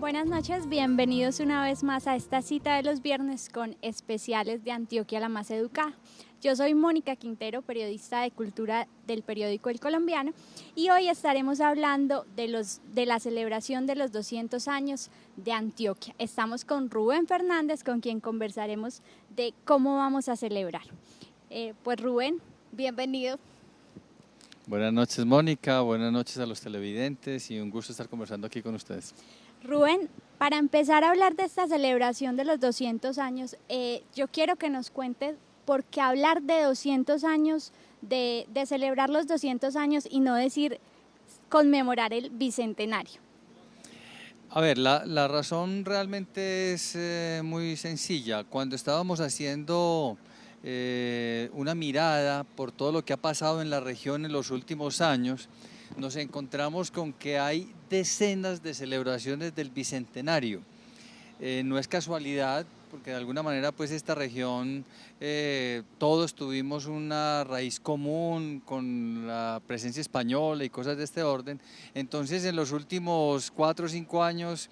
Buenas noches, bienvenidos una vez más a esta cita de los viernes con especiales de Antioquia la más educada. Yo soy Mónica Quintero, periodista de cultura del periódico El Colombiano, y hoy estaremos hablando de la celebración de los 200 años de Antioquia. Estamos con Rubén Fernández, con quien conversaremos de cómo vamos a celebrar. Pues Rubén, bienvenido. Buenas noches, Mónica, buenas noches a los televidentes y un gusto estar conversando aquí con ustedes. Rubén, para empezar a hablar de esta celebración de los 200 años, yo quiero que nos cuentes por qué hablar de 200 años, de celebrar los 200 años y no decir conmemorar el bicentenario. A ver, la razón realmente es muy sencilla. Cuando estábamos haciendo una mirada por todo lo que ha pasado en la región en los últimos años, nos encontramos con que hay decenas de celebraciones del bicentenario. No es casualidad, porque de alguna manera pues esta región todos tuvimos una raíz común con la presencia española y cosas de este orden. Entonces en los últimos 4 o 5 años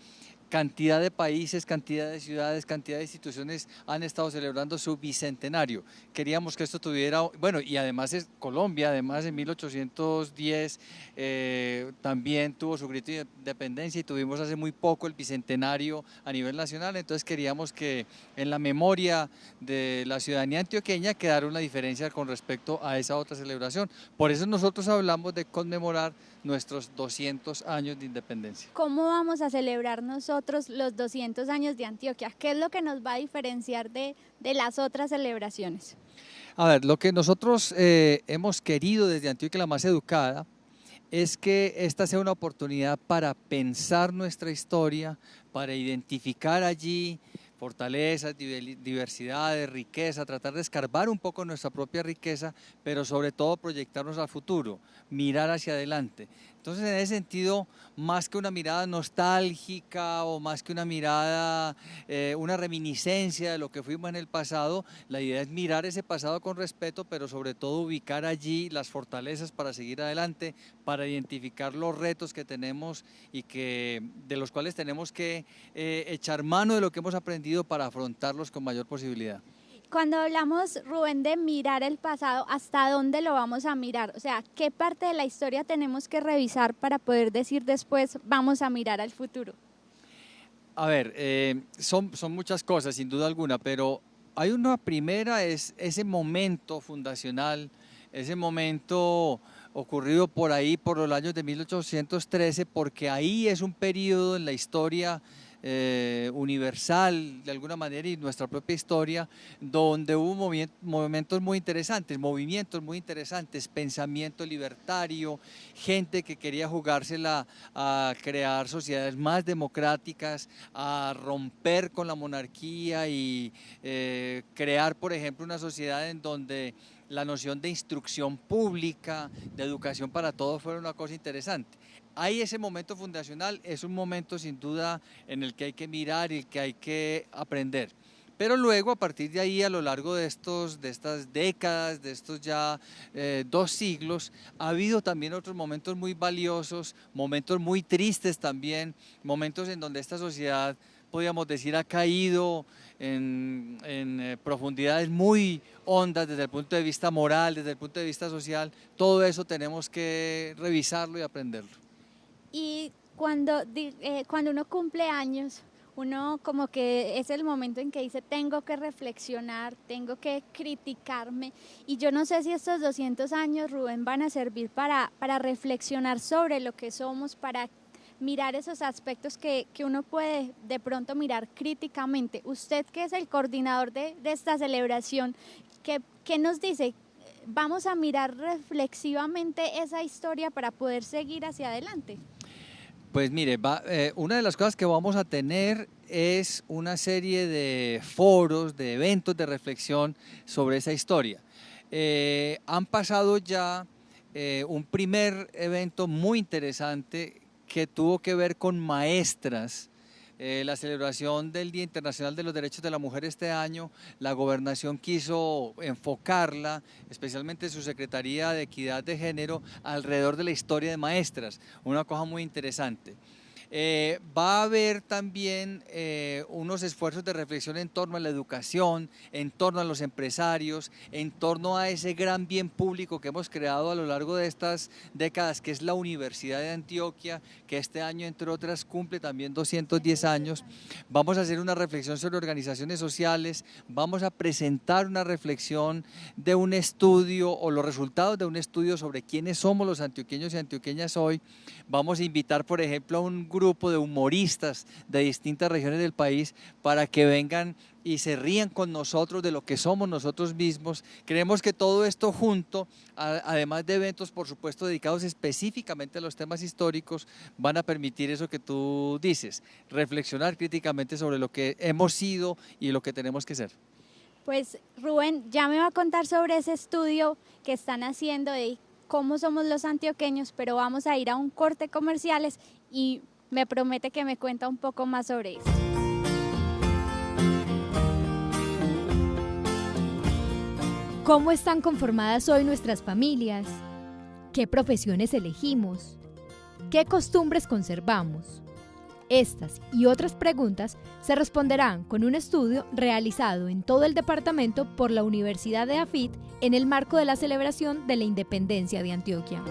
cantidad de países, cantidad de ciudades, cantidad de instituciones han estado celebrando su bicentenario. Queríamos que esto tuviera, bueno, y además es Colombia, además en 1810 también tuvo su grito de independencia y tuvimos hace muy poco el bicentenario a nivel nacional, entonces queríamos que en la memoria de la ciudadanía antioqueña quedara una diferencia con respecto a esa otra celebración. Por eso nosotros hablamos de conmemorar nuestros 200 años de independencia. ¿Cómo vamos a celebrar nosotros los 200 años de Antioquia? ¿Qué es lo que nos va a diferenciar de las otras celebraciones? A ver, lo que nosotros hemos querido desde Antioquia la más educada es que esta sea una oportunidad para pensar nuestra historia, para identificar allí fortalezas, diversidades, riqueza, tratar de escarbar un poco nuestra propia riqueza, pero sobre todo proyectarnos al futuro, mirar hacia adelante. Entonces, en ese sentido, más que una mirada nostálgica o más que una mirada, una reminiscencia de lo que fuimos en el pasado, la idea es mirar ese pasado con respeto, pero sobre todo ubicar allí las fortalezas para seguir adelante, para identificar los retos que tenemos y de los cuales tenemos que echar mano de lo que hemos aprendido para afrontarlos con mayor posibilidad. Cuando hablamos, Rubén, de mirar el pasado, ¿hasta dónde lo vamos a mirar? O sea, ¿qué parte de la historia tenemos que revisar para poder decir después vamos a mirar al futuro? A ver, son muchas cosas, sin duda alguna, pero hay una primera, es ese momento fundacional, ese momento ocurrido por ahí, por los años de 1813, porque ahí es un periodo en la historia universal, de alguna manera, y nuestra propia historia, donde hubo movimientos muy interesantes, pensamiento libertario, gente que quería jugársela a crear sociedades más democráticas, a romper con la monarquía y crear, por ejemplo, una sociedad en donde la noción de instrucción pública, de educación para todos fuera una cosa interesante. Ahí ese momento fundacional es un momento sin duda en el que hay que mirar y que hay que aprender. Pero luego, a partir de ahí, a lo largo de estas décadas, de estos ya 2 siglos, ha habido también otros momentos muy valiosos, momentos muy tristes también, momentos en donde esta sociedad, podríamos decir, ha caído en profundidades muy hondas desde el punto de vista moral, desde el punto de vista social. Todo eso tenemos que revisarlo y aprenderlo. Y cuando uno cumple años, uno como que es el momento en que dice tengo que reflexionar, tengo que criticarme, y yo no sé si estos 200 años, Rubén, van a servir para reflexionar sobre lo que somos, para mirar esos aspectos que uno puede de pronto mirar críticamente. Usted, que es el coordinador de esta celebración, ¿qué nos dice? Vamos a mirar reflexivamente esa historia para poder seguir hacia adelante. Pues mire, una de las cosas que vamos a tener es una serie de foros, de eventos de reflexión sobre esa historia. Han pasado ya un primer evento muy interesante que tuvo que ver con maestras. La celebración del Día Internacional de los Derechos de la Mujer este año, la gobernación quiso enfocarla, especialmente su Secretaría de Equidad de Género, alrededor de la historia de maestras, una cosa muy interesante. Va a haber también unos esfuerzos de reflexión en torno a la educación, en torno a los empresarios, en torno a ese gran bien público que hemos creado a lo largo de estas décadas, que es la Universidad de Antioquia, que este año, entre otras, cumple también 210 años. Vamos a hacer una reflexión sobre organizaciones sociales, vamos a presentar una reflexión de un estudio o los resultados de un estudio sobre quiénes somos los antioqueños y antioqueñas hoy. Vamos a invitar, por ejemplo, a un grupo de humoristas de distintas regiones del país para que vengan y se rían con nosotros de lo que somos nosotros mismos. Creemos que todo esto junto, además de eventos, por supuesto, dedicados específicamente a los temas históricos, van a permitir eso que tú dices, reflexionar críticamente sobre lo que hemos sido y lo que tenemos que ser. Pues Rubén ya me va a contar sobre ese estudio que están haciendo de cómo somos los antioqueños, pero vamos a ir a un corte comerciales y me promete que me cuenta un poco más sobre eso. ¿Cómo están conformadas hoy nuestras familias? ¿Qué profesiones elegimos? ¿Qué costumbres conservamos? Estas y otras preguntas se responderán con un estudio realizado en todo el departamento por la Universidad de AFIT en el marco de la celebración de la independencia de Antioquia.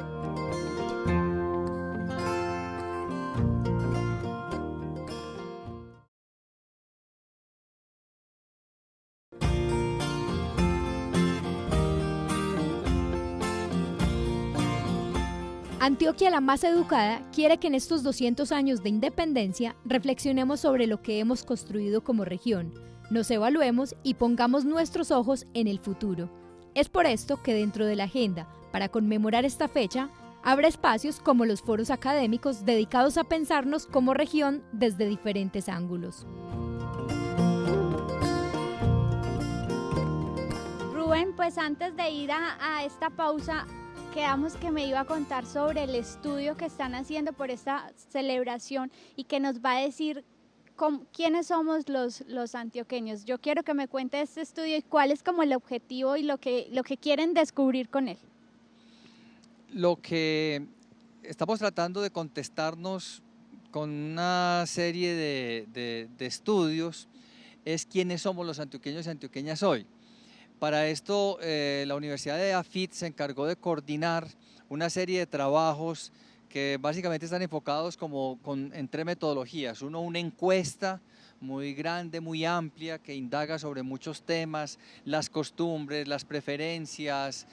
Antioquia, la más educada, quiere que en estos 200 años de independencia reflexionemos sobre lo que hemos construido como región, nos evaluemos y pongamos nuestros ojos en el futuro. Es por esto que dentro de la agenda, para conmemorar esta fecha, habrá espacios como los foros académicos dedicados a pensarnos como región desde diferentes ángulos. Rubén, pues antes de ir a esta pausa, quedamos que me iba a contar sobre el estudio que están haciendo por esta celebración y que nos va a decir quiénes somos los antioqueños. Yo quiero que me cuente este estudio y cuál es como el objetivo y lo que quieren descubrir con él. Lo que estamos tratando de contestarnos con una serie de estudios es quiénes somos los antioqueños y antioqueñas hoy. Para esto, la Universidad de AFIT se encargó de coordinar una serie de trabajos que básicamente están enfocados en tres metodologías. Uno, una encuesta muy grande, muy amplia, que indaga sobre muchos temas, las costumbres, las preferencias,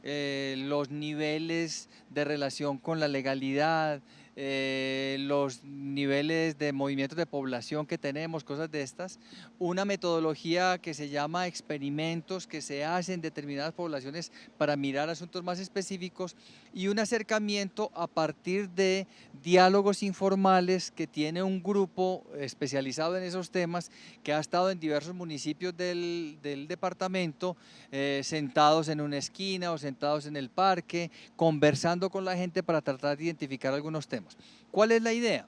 los niveles de relación con la legalidad, los niveles de movimientos de población que tenemos, cosas de estas. Una metodología que se llama experimentos que se hacen en determinadas poblaciones para mirar asuntos más específicos, y un acercamiento a partir de diálogos informales que tiene un grupo especializado en esos temas que ha estado en diversos municipios del departamento, sentados en una esquina o sentados en el parque, conversando con la gente para tratar de identificar algunos temas. ¿Cuál es la idea?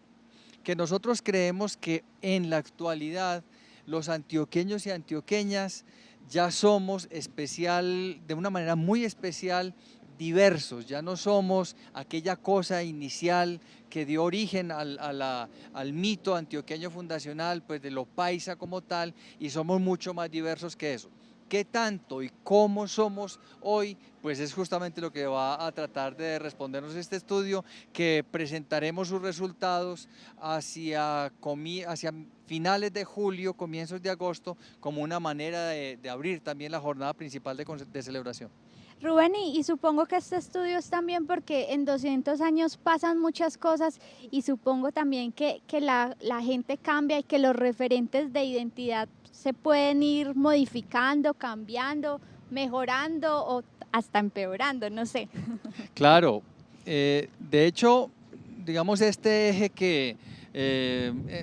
Que nosotros creemos que en la actualidad los antioqueños y antioqueñas ya somos de una manera muy especial, diversos. Ya no somos aquella cosa inicial que dio origen al mito antioqueño fundacional, pues de lo paisa como tal, y somos mucho más diversos que eso. ¿Qué tanto y cómo somos hoy? Pues es justamente lo que va a tratar de respondernos este estudio, que presentaremos sus resultados hacia finales de julio, comienzos de agosto, como una manera de abrir también la jornada principal de celebración. Rubén, y supongo que este estudio es también porque en 200 años pasan muchas cosas y supongo también que la gente cambia y que los referentes de identidad se pueden ir modificando, cambiando, mejorando o hasta empeorando, no sé. Claro, de hecho, digamos, este eje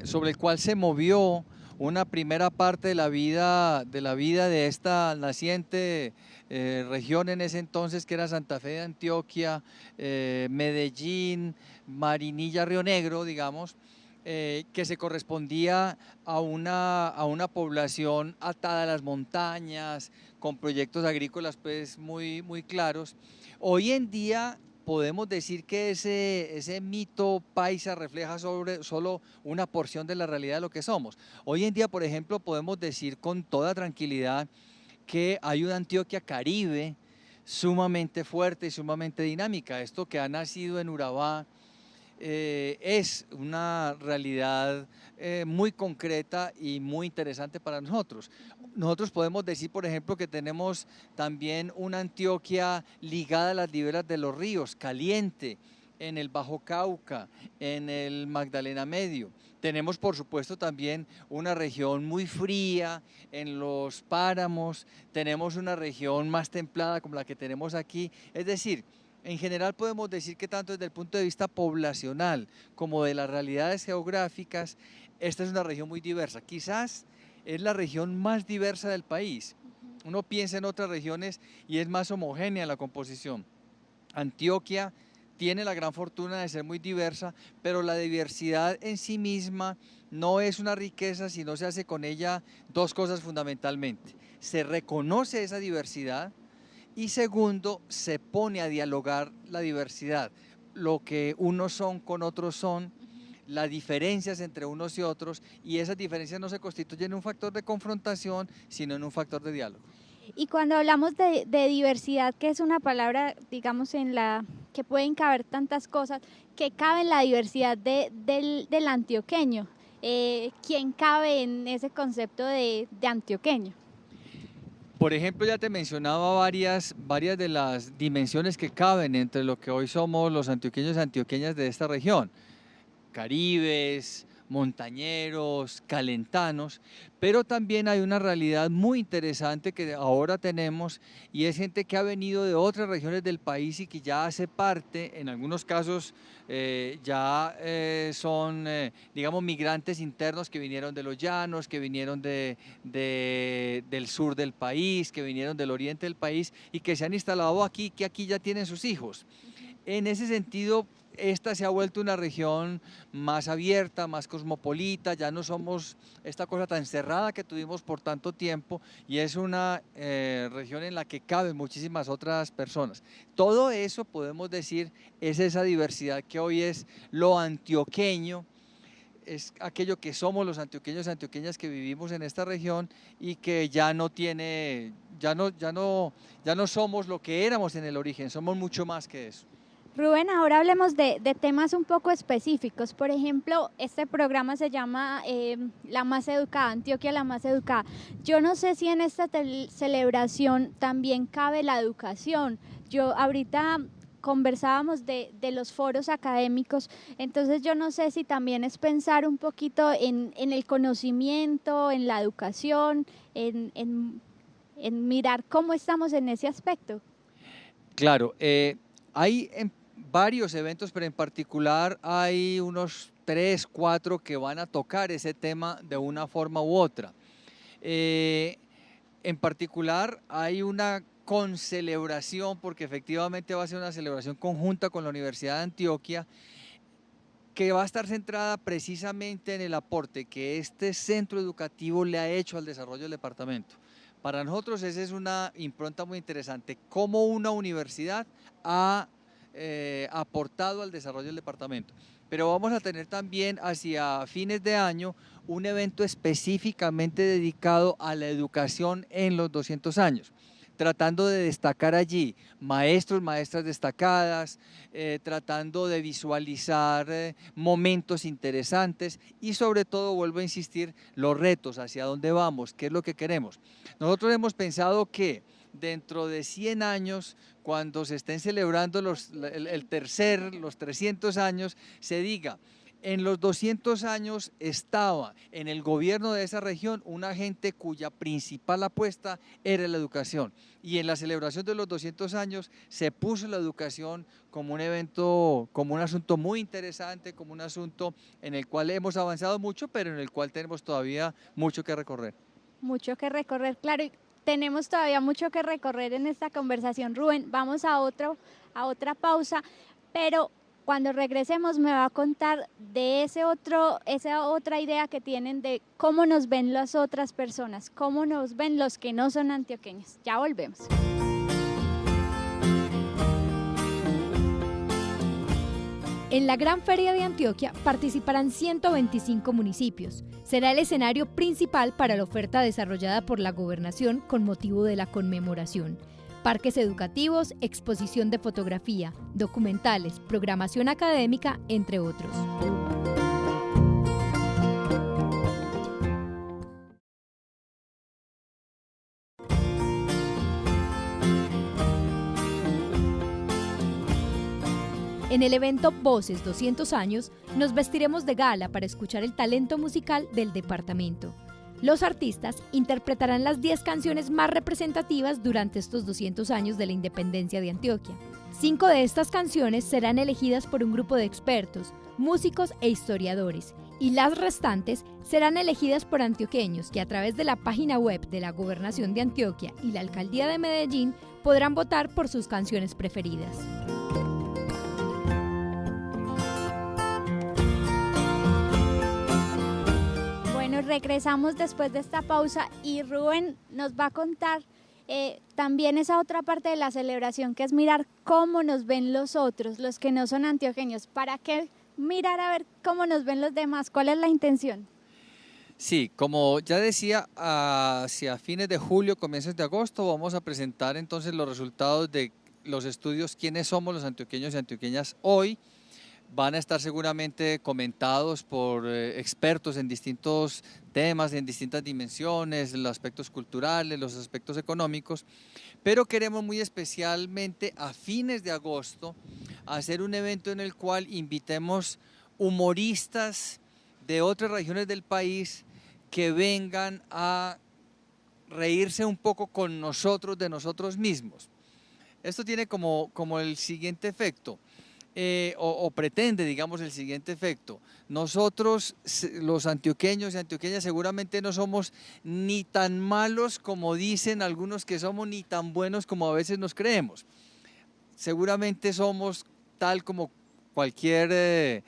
sobre el cual se movió una primera parte de la vida de esta naciente región en ese entonces, que era Santa Fe de Antioquia, Medellín, Marinilla, Río Negro, digamos, que se correspondía a una población atada a las montañas, con proyectos agrícolas pues muy claros. Hoy en día podemos decir que ese mito paisa refleja solo una porción de la realidad de lo que somos. Hoy en día, por ejemplo, podemos decir con toda tranquilidad que hay una Antioquia Caribe sumamente fuerte y sumamente dinámica. Esto que ha nacido en Urabá es una realidad muy concreta y muy interesante para nosotros. Nosotros podemos decir, por ejemplo, que tenemos también una Antioquia ligada a las riberas de los ríos, caliente, en el Bajo Cauca, en el Magdalena Medio. Tenemos, por supuesto, también una región muy fría en los páramos, tenemos una región más templada como la que tenemos aquí, es decir, en general podemos decir que tanto desde el punto de vista poblacional como de las realidades geográficas, esta es una región muy diversa. Quizás es la región más diversa del país. Uno piensa en otras regiones y es más homogénea la composición. Antioquia tiene la gran fortuna de ser muy diversa, pero la diversidad en sí misma no es una riqueza, sino se hace con ella dos cosas fundamentalmente. Se reconoce esa diversidad, y segundo, se pone a dialogar la diversidad, lo que unos son con otros son, las diferencias entre unos y otros, y esas diferencias no se constituyen en un factor de confrontación, sino en un factor de diálogo. Y cuando hablamos de diversidad, que es una palabra, digamos, que pueden caber tantas cosas, que cabe en la diversidad del antioqueño, ¿quién cabe en ese concepto de antioqueño? Por ejemplo, ya te mencionaba varias de las dimensiones que caben entre lo que hoy somos los antioqueños y antioqueñas de esta región. Caribes, montañeros, calentanos, pero también hay una realidad muy interesante que ahora tenemos y es gente que ha venido de otras regiones del país y que ya hace parte, en algunos casos son, digamos, migrantes internos que vinieron de los llanos, que vinieron del sur del país, que vinieron del oriente del país y que se han instalado aquí, que aquí ya tienen sus hijos. En ese sentido, esta se ha vuelto una región más abierta, más cosmopolita, ya no somos esta cosa tan cerrada que tuvimos por tanto tiempo y es una región en la que caben muchísimas otras personas. Todo eso, podemos decir, es esa diversidad que hoy es lo antioqueño, es aquello que somos los antioqueños y antioqueñas que vivimos en esta región y que ya no somos lo que éramos en el origen, somos mucho más que eso. Rubén, ahora hablemos de temas un poco específicos. Por ejemplo, este programa se llama La Más Educada, Antioquia la Más Educada. Yo no sé si en esta celebración también cabe la educación. Ahorita conversábamos de los foros académicos, entonces yo no sé si también es pensar un poquito en el conocimiento, en la educación, en mirar cómo estamos en ese aspecto. Claro, hay varios eventos, pero en particular hay unos 3, 4 que van a tocar ese tema de una forma u otra. En particular hay una concelebración, porque efectivamente va a ser una celebración conjunta con la Universidad de Antioquia, que va a estar centrada precisamente en el aporte que este centro educativo le ha hecho al desarrollo del departamento. Para nosotros esa es una impronta muy interesante, cómo una universidad ha aportado al desarrollo del departamento. Pero vamos a tener también hacia fines de año un evento específicamente dedicado a la educación en los 200 años, tratando de destacar allí maestros, maestras destacadas, tratando de visualizar momentos interesantes y sobre todo, vuelvo a insistir, los retos, hacia dónde vamos, qué es lo que queremos. Nosotros hemos pensado que dentro de 100 años, cuando se estén celebrando los 300 años, se diga, en los 200 años estaba en el gobierno de esa región una gente cuya principal apuesta era la educación. Y en la celebración de los 200 años se puso la educación como un evento, como un asunto muy interesante, como un asunto en el cual hemos avanzado mucho, pero en el cual tenemos todavía mucho que recorrer. Mucho que recorrer, claro. Tenemos todavía mucho que recorrer en esta conversación, Rubén. Vamos a otra pausa, pero cuando regresemos me va a contar de esa otra idea que tienen de cómo nos ven las otras personas, cómo nos ven los que no son antioqueños. Ya volvemos. En la Gran Feria de Antioquia participarán 125 municipios. Será el escenario principal para la oferta desarrollada por la Gobernación con motivo de la conmemoración. Parques educativos, exposición de fotografía, documentales, programación académica, entre otros. En el evento Voces 200 años, nos vestiremos de gala para escuchar el talento musical del departamento. Los artistas interpretarán las 10 canciones más representativas durante estos 200 años de la independencia de Antioquia. 5 de estas canciones serán elegidas por un grupo de expertos, músicos e historiadores, y las restantes serán elegidas por antioqueños que a través de la página web de la Gobernación de Antioquia y la Alcaldía de Medellín podrán votar por sus canciones preferidas. Regresamos después de esta pausa y Rubén nos va a contar también esa otra parte de la celebración, que es mirar cómo nos ven los otros, los que no son antioqueños. ¿Para qué mirar a ver cómo nos ven los demás? ¿Cuál es la intención? Sí, como ya decía, hacia fines de julio, comienzos de agosto, vamos a presentar entonces los resultados de los estudios ¿Quiénes somos los antioqueños y antioqueñas hoy? Van a estar seguramente comentados por expertos en distintos temas, en distintas dimensiones, los aspectos culturales, los aspectos económicos, pero queremos muy especialmente a fines de agosto hacer un evento en el cual invitemos humoristas de otras regiones del país que vengan a reírse un poco con nosotros, de nosotros mismos. Esto tiene como el siguiente efecto. O pretende, digamos, el siguiente efecto. Nosotros, los antioqueños y antioqueñas, seguramente no somos ni tan malos como dicen algunos que somos, ni tan buenos como a veces nos creemos. Seguramente somos tal como cualquier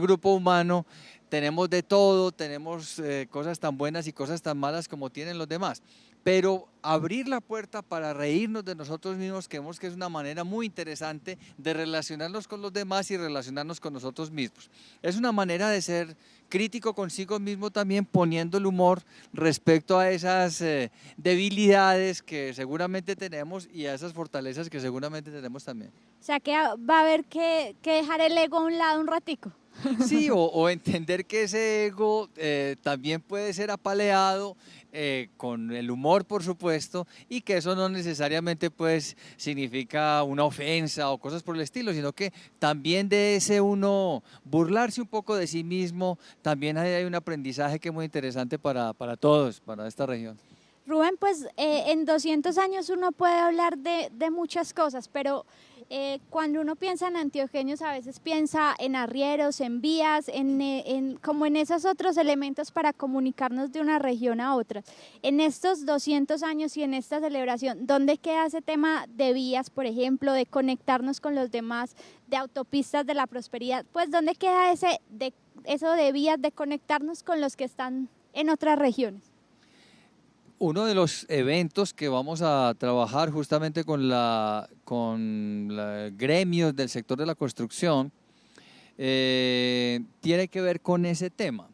grupo humano, tenemos de todo, tenemos cosas tan buenas y cosas tan malas como tienen los demás. Pero abrir la puerta para reírnos de nosotros mismos, creemos que es una manera muy interesante de relacionarnos con los demás y relacionarnos con nosotros mismos. Es una manera de ser crítico consigo mismo también, poniendo el humor respecto a esas debilidades que seguramente tenemos y a esas fortalezas que seguramente tenemos también. O sea que va a haber que dejar el ego a un lado un ratico. Sí, o entender que ese ego también puede ser apaleado con el humor, por supuesto, y que eso no necesariamente pues significa una ofensa o cosas por el estilo, sino que también de ese uno burlarse un poco de sí mismo, también hay un aprendizaje que es muy interesante para todos, para esta región. Rubén, pues en 200 años uno puede hablar de muchas cosas, pero cuando uno piensa en antioqueños a veces piensa en arrieros, en vías, como en esos otros elementos para comunicarnos de una región a otra. En estos 200 años y en esta celebración, ¿dónde queda ese tema de vías, por ejemplo, de conectarnos con los demás, de autopistas de la prosperidad? Pues ¿dónde queda eso de vías, de conectarnos con los que están en otras regiones? Uno de los eventos que vamos a trabajar justamente con gremios del sector de la construcción tiene que ver con ese tema,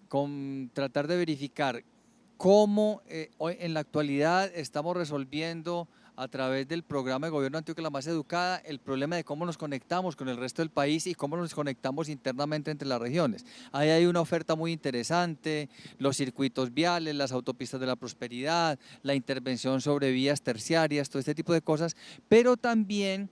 con tratar de verificar cómo hoy en la actualidad estamos resolviendo a través del programa de gobierno Antioquia la Más Educada el problema de cómo nos conectamos con el resto del país y cómo nos conectamos internamente entre las regiones. Ahí hay una oferta muy interesante, los circuitos viales, las autopistas de la prosperidad, la intervención sobre vías terciarias, todo este tipo de cosas, pero también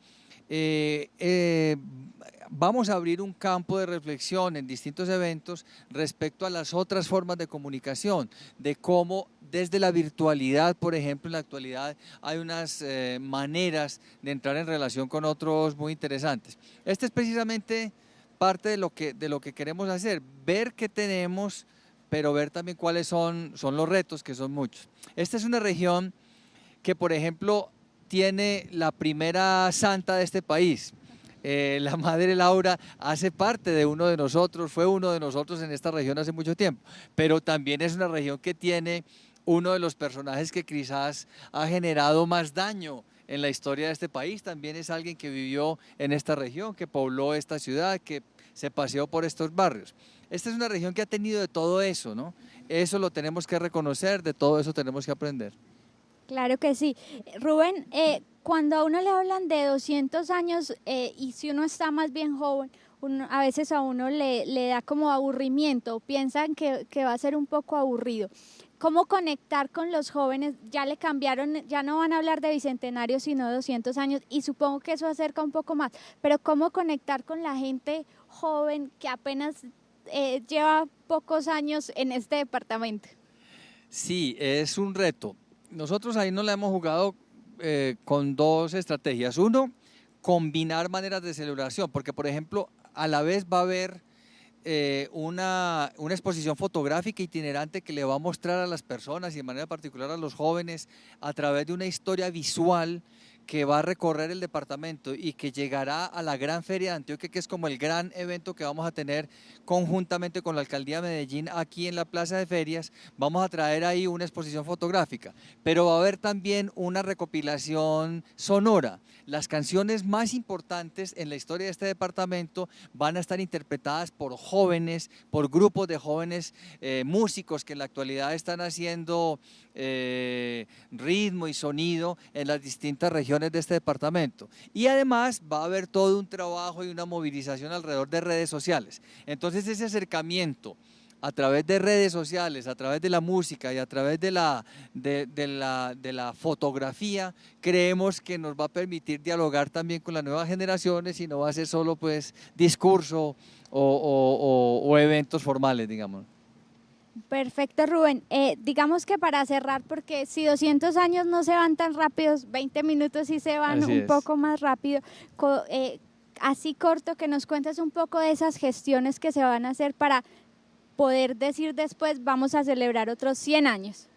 vamos a abrir un campo de reflexión en distintos eventos respecto a las otras formas de comunicación, de cómo desde la virtualidad, por ejemplo, en la actualidad hay unas maneras de entrar en relación con otros muy interesantes. Este es precisamente parte de lo que queremos hacer, ver qué tenemos, pero ver también cuáles son los retos, que son muchos. Esta es una región que, por ejemplo, tiene la primera santa de este país. La Madre Laura hace parte de uno de nosotros, fue uno de nosotros en esta región hace mucho tiempo, pero también es una región que tiene uno de los personajes que quizás ha generado más daño en la historia de este país, también es alguien que vivió en esta región, que pobló esta ciudad, que se paseó por estos barrios. Esta es una región que ha tenido de todo eso, ¿no? Eso lo tenemos que reconocer, de todo eso tenemos que aprender. Claro que sí. Rubén, cuando a uno le hablan de 200 años y si uno está más bien joven, a veces a uno le da como aburrimiento, piensan que va a ser un poco aburrido. ¿Cómo conectar con los jóvenes? Ya le cambiaron, ya no van a hablar de bicentenario, sino 200 años, y supongo que eso acerca un poco más, pero ¿cómo conectar con la gente joven que apenas lleva pocos años en este departamento? Sí, es un reto. Nosotros ahí nos la hemos jugado con dos estrategias. Uno, combinar maneras de celebración, porque por ejemplo, a la vez va a haber una exposición fotográfica itinerante que le va a mostrar a las personas y de manera particular a los jóvenes a través de una historia visual que va a recorrer el departamento y que llegará a la Gran Feria de Antioquia, que es como el gran evento que vamos a tener conjuntamente con la Alcaldía de Medellín aquí en la Plaza de Ferias. Vamos a traer ahí una exposición fotográfica, pero va a haber también una recopilación sonora. Las canciones más importantes en la historia de este departamento van a estar interpretadas por jóvenes, por grupos de jóvenes músicos que en la actualidad están haciendo ritmo y sonido en las distintas regiones de este departamento. Y además va a haber todo un trabajo y una movilización alrededor de redes sociales. Entonces ese acercamiento a través de redes sociales, a través de la música y a través de la fotografía, creemos que nos va a permitir dialogar también con las nuevas generaciones y no va a ser solo pues discurso o eventos formales, digamos. Perfecto, Rubén. Digamos que para cerrar, porque si 200 años no se van tan rápidos, 20 minutos sí se van un poco más rápido. Así corto, que nos cuentes un poco de esas gestiones que se van a hacer para poder decir después vamos a celebrar otros 100 años.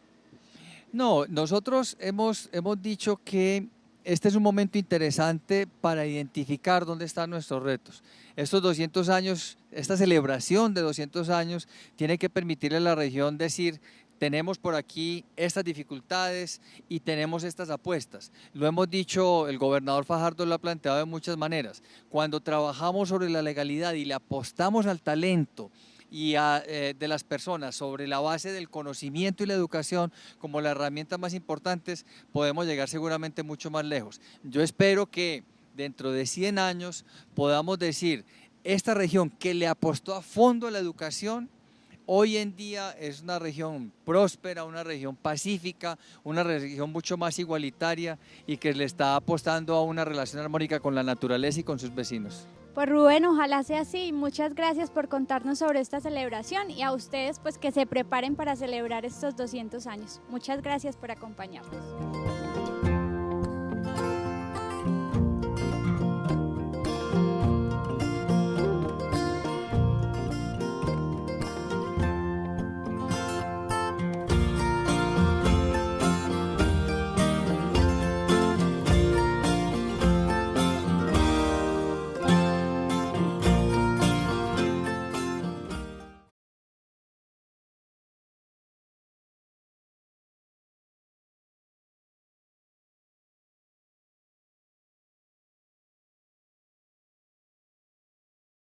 No, nosotros hemos dicho que este es un momento interesante para identificar dónde están nuestros retos. Estos 200 años, esta celebración de 200 años tiene que permitirle a la región decir, tenemos por aquí estas dificultades y tenemos estas apuestas. Lo hemos dicho, el gobernador Fajardo lo ha planteado de muchas maneras. Cuando trabajamos sobre la legalidad y le apostamos al talento y de las personas sobre la base del conocimiento y la educación como las herramientas más importantes, podemos llegar seguramente mucho más lejos. Yo espero que dentro de 100 años podamos decir, esta región que le apostó a fondo a la educación, hoy en día es una región próspera, una región pacífica, una región mucho más igualitaria y que le está apostando a una relación armónica con la naturaleza y con sus vecinos. Pues Rubén, ojalá sea así. Muchas gracias por contarnos sobre esta celebración y a ustedes pues que se preparen para celebrar estos 200 años. Muchas gracias por acompañarnos.